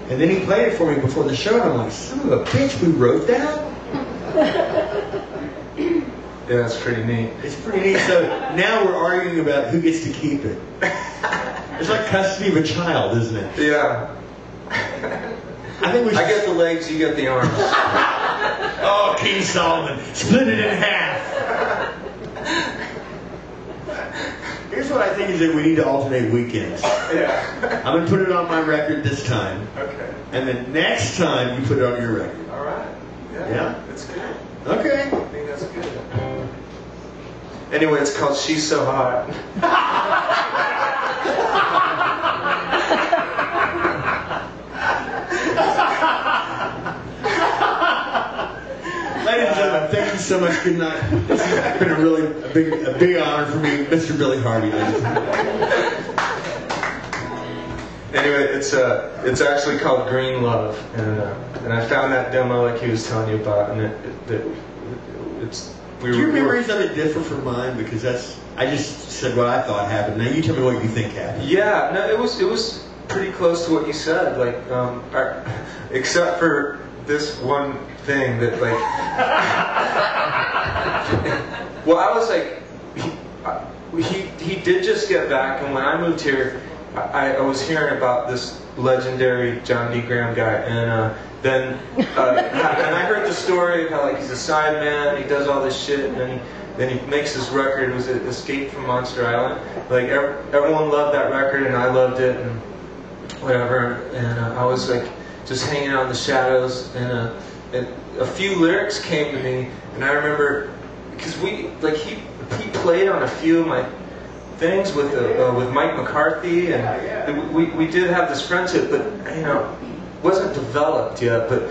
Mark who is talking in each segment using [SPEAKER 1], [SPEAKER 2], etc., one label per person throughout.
[SPEAKER 1] And then he played it for me before the show, and I'm like, son of a bitch, we wrote that?
[SPEAKER 2] Yeah, that's pretty neat.
[SPEAKER 1] It's pretty neat. So now we're arguing about who gets to keep it. It's like custody of a child, isn't it?
[SPEAKER 2] Yeah.
[SPEAKER 1] I think we should...
[SPEAKER 2] I get the legs, you get the arms.
[SPEAKER 1] Oh, King Solomon, split it in half. Here's what I think is that we need to alternate weekends.
[SPEAKER 2] Yeah.
[SPEAKER 1] I'm going to put it on my record this time.
[SPEAKER 2] Okay.
[SPEAKER 1] And then next time you put it on your record.
[SPEAKER 2] All right.
[SPEAKER 1] Yeah?
[SPEAKER 2] That's good.
[SPEAKER 1] Okay.
[SPEAKER 2] I think that's good. Anyway, it's called She's So Hot.
[SPEAKER 1] Ladies and gentlemen, thank you so much. Good night. This has been a big honor for me, Mr. Billy Harvey.
[SPEAKER 2] Anyway, it's actually called Green Love, and I found that demo like he was telling you about, and it's.
[SPEAKER 1] Do your memories of it differ from mine? Because I just said what I thought happened. Now you tell me what you think happened.
[SPEAKER 2] Yeah, no, it was pretty close to what you said. Like, except for this one thing that like. Well, I was like, he did just get back, and when I moved here, I was hearing about this legendary Jon Dee Friend guy, and then I heard the story of how like he's a sideman, he does all this shit, and then he makes this record. It was Escape from Monster Island. Like everyone loved that record, and I loved it, and whatever. And I was like just hanging out in the shadows, and a few lyrics came to me, and I remember because he played on a few of my things with Mike McCarthy, and we did have this friendship, but wasn't developed yet. But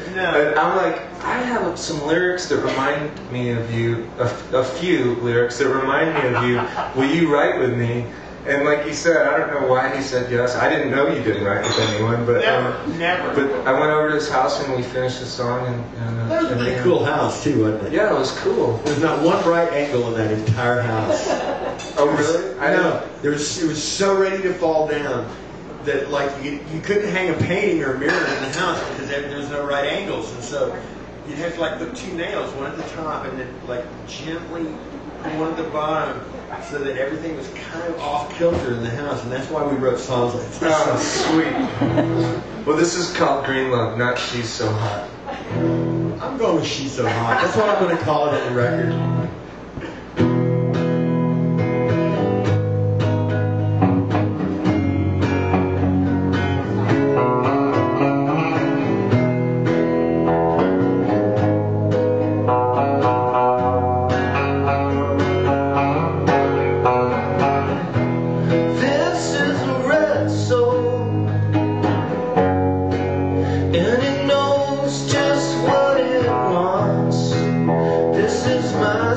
[SPEAKER 2] I'm like, I have some lyrics that remind me of you, a few lyrics that remind me of you. Will you write with me? And like he said, I don't know why he said yes. I didn't know you didn't write with anyone, but
[SPEAKER 1] never.
[SPEAKER 2] But I went over to his house and we finished the song.
[SPEAKER 1] That was a pretty cool house too, wasn't it?
[SPEAKER 2] Yeah, it was cool.
[SPEAKER 1] There's not one right angle in that entire house.
[SPEAKER 2] Oh really?
[SPEAKER 1] No, it was so ready to fall down that like you couldn't hang a painting or a mirror in the house because there was no right angles, and so you'd have to like put two nails, one at the top, and then like gently one at the bottom, so that everything was kind of off kilter in the house, and that's why we wrote songs like this.
[SPEAKER 2] Oh, sweet. Well, this is called Green Love, not She's So Hot.
[SPEAKER 1] I'm going with She's So Hot. That's what I'm going to call it on the record.
[SPEAKER 2] My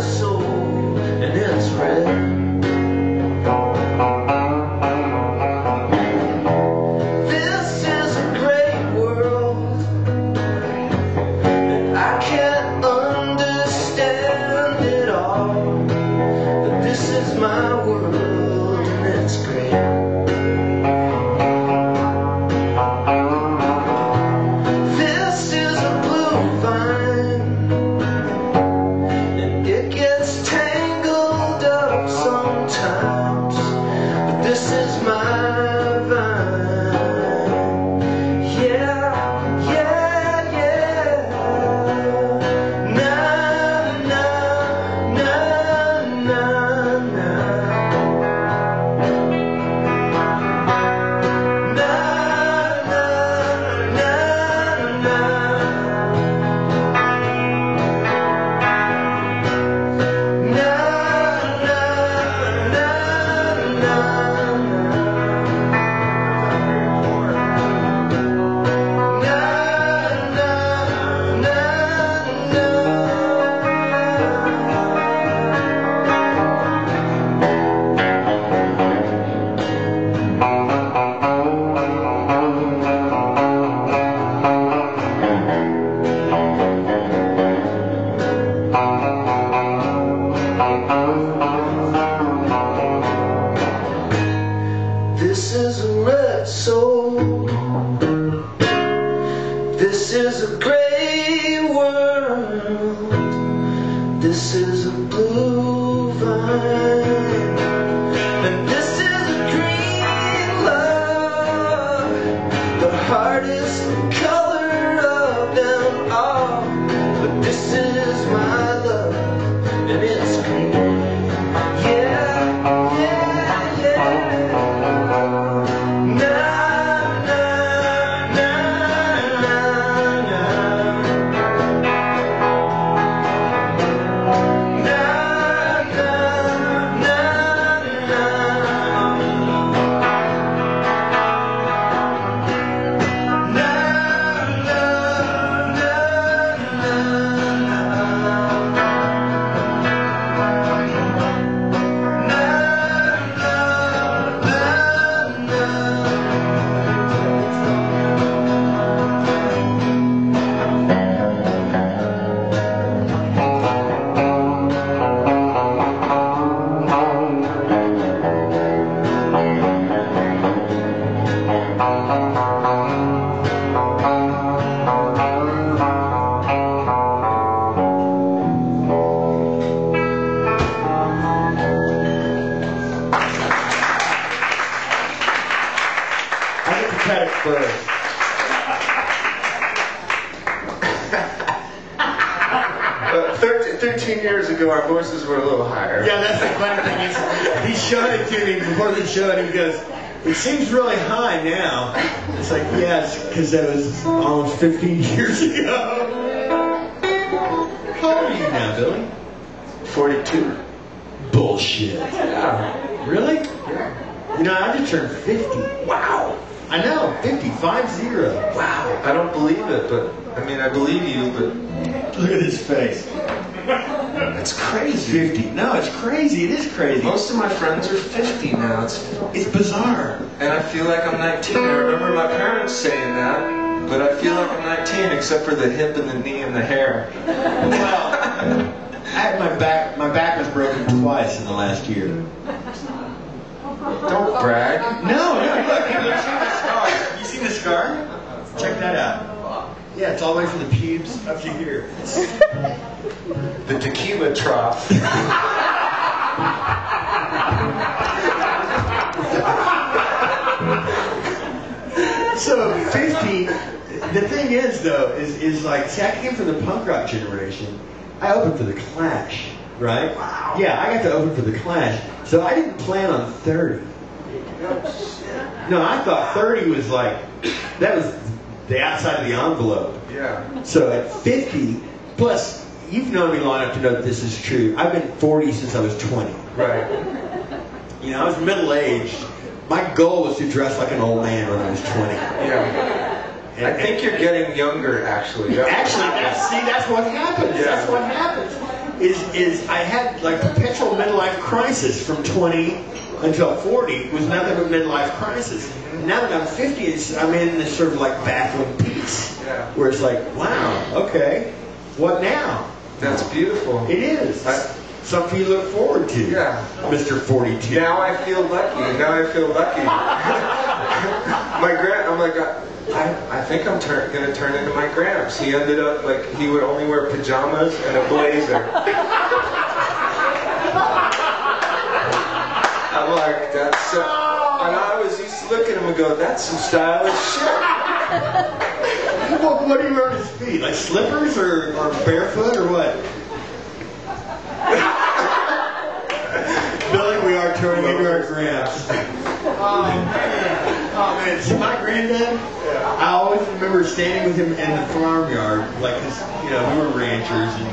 [SPEAKER 2] the hardest color of them all. But this is my love, and it's green. Yeah, yeah, yeah. Na, na, na, na, na. Na, na, na, na.
[SPEAKER 1] First.
[SPEAKER 2] 13 years ago, our voices were a little higher.
[SPEAKER 1] Yeah, that's the funny thing. He showed it to me before the show, and he goes, "It seems really high now." It's like, yes, because that was almost 15 years ago. How old are you now, Billy?
[SPEAKER 2] 42.
[SPEAKER 1] Bullshit.
[SPEAKER 2] Yeah.
[SPEAKER 1] Really?
[SPEAKER 2] Yeah.
[SPEAKER 1] You know, I just turned 50.
[SPEAKER 2] Wow.
[SPEAKER 1] I know, 50, 50.
[SPEAKER 2] Wow. I don't believe it, but I mean, I believe you, but
[SPEAKER 1] Look at his face.
[SPEAKER 2] it's crazy.
[SPEAKER 1] 50. No, it's crazy. It is crazy.
[SPEAKER 2] Most of my friends are 50 now.
[SPEAKER 1] It's bizarre.
[SPEAKER 2] And I feel like I'm 19. I remember my parents saying that, but I feel like I'm 19 except for the hip and the knee and the hair.
[SPEAKER 1] Well, I had my back was broken twice in the last year.
[SPEAKER 2] Don't brag.
[SPEAKER 1] No, look, see the scar. You seen the scar? Check that out. Yeah, it's all the way from the pubes up to here.
[SPEAKER 2] The tequila trough.
[SPEAKER 1] So 50, the thing is though, is like, see, I came from the punk rock generation. I opened for the Clash, right? Wow. Yeah, I got to open for the Clash. So I didn't plan on 30. No, I thought 30 was like, that was the outside of the envelope.
[SPEAKER 2] Yeah.
[SPEAKER 1] So at 50, plus, you've known me long enough to know that this is true. I've been 40 since I was 20.
[SPEAKER 2] Right.
[SPEAKER 1] You know, I was middle-aged. My goal was to dress like an old man when I was 20.
[SPEAKER 2] Yeah. I think you're getting younger, actually.
[SPEAKER 1] That's what happens.
[SPEAKER 2] Yeah.
[SPEAKER 1] That's what happens. Is I had like perpetual midlife crisis from 20 until 40 was nothing but midlife crisis. Now that I'm 50, I'm in this sort of like bathroom peace,
[SPEAKER 2] Yeah.
[SPEAKER 1] where it's like, wow, okay, what now?
[SPEAKER 2] That's beautiful.
[SPEAKER 1] It is. Something you look forward to.
[SPEAKER 2] Yeah.
[SPEAKER 1] Mr. 42.
[SPEAKER 2] Now I feel lucky. I'm like, I think I'm going to turn into my Gramps. He ended up like he would only wear pajamas and a blazer. I'm like, that's so... And I was used to look at him and go, that's some stylish shit.
[SPEAKER 1] What do you wear on his feet? Like slippers or barefoot or what? Billy, we are turning into our Gramps. Oh man. See, my granddad, I always remember standing with him in the farmyard, like, 'cause, you know, we were ranchers, and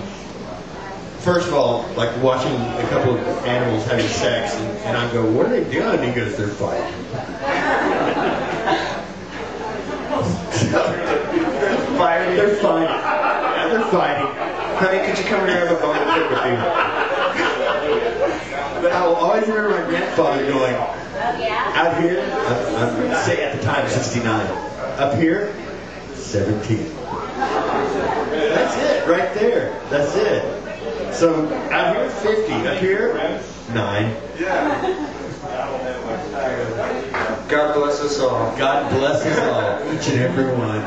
[SPEAKER 1] first of all, like watching a couple of animals having sex, and I go, what are they doing? And he goes, they're fighting. They're fighting. Yeah, they're fighting.
[SPEAKER 2] Honey, could you come here and have a bone to pick with you?
[SPEAKER 1] But I will always remember my grandfather going, out here, I'm say at the time 69. Up here, 17. That's it, right there. That's it. So out here, 50. Up here, 9.
[SPEAKER 2] Yeah. God bless us all.
[SPEAKER 1] God bless us all, each and every one.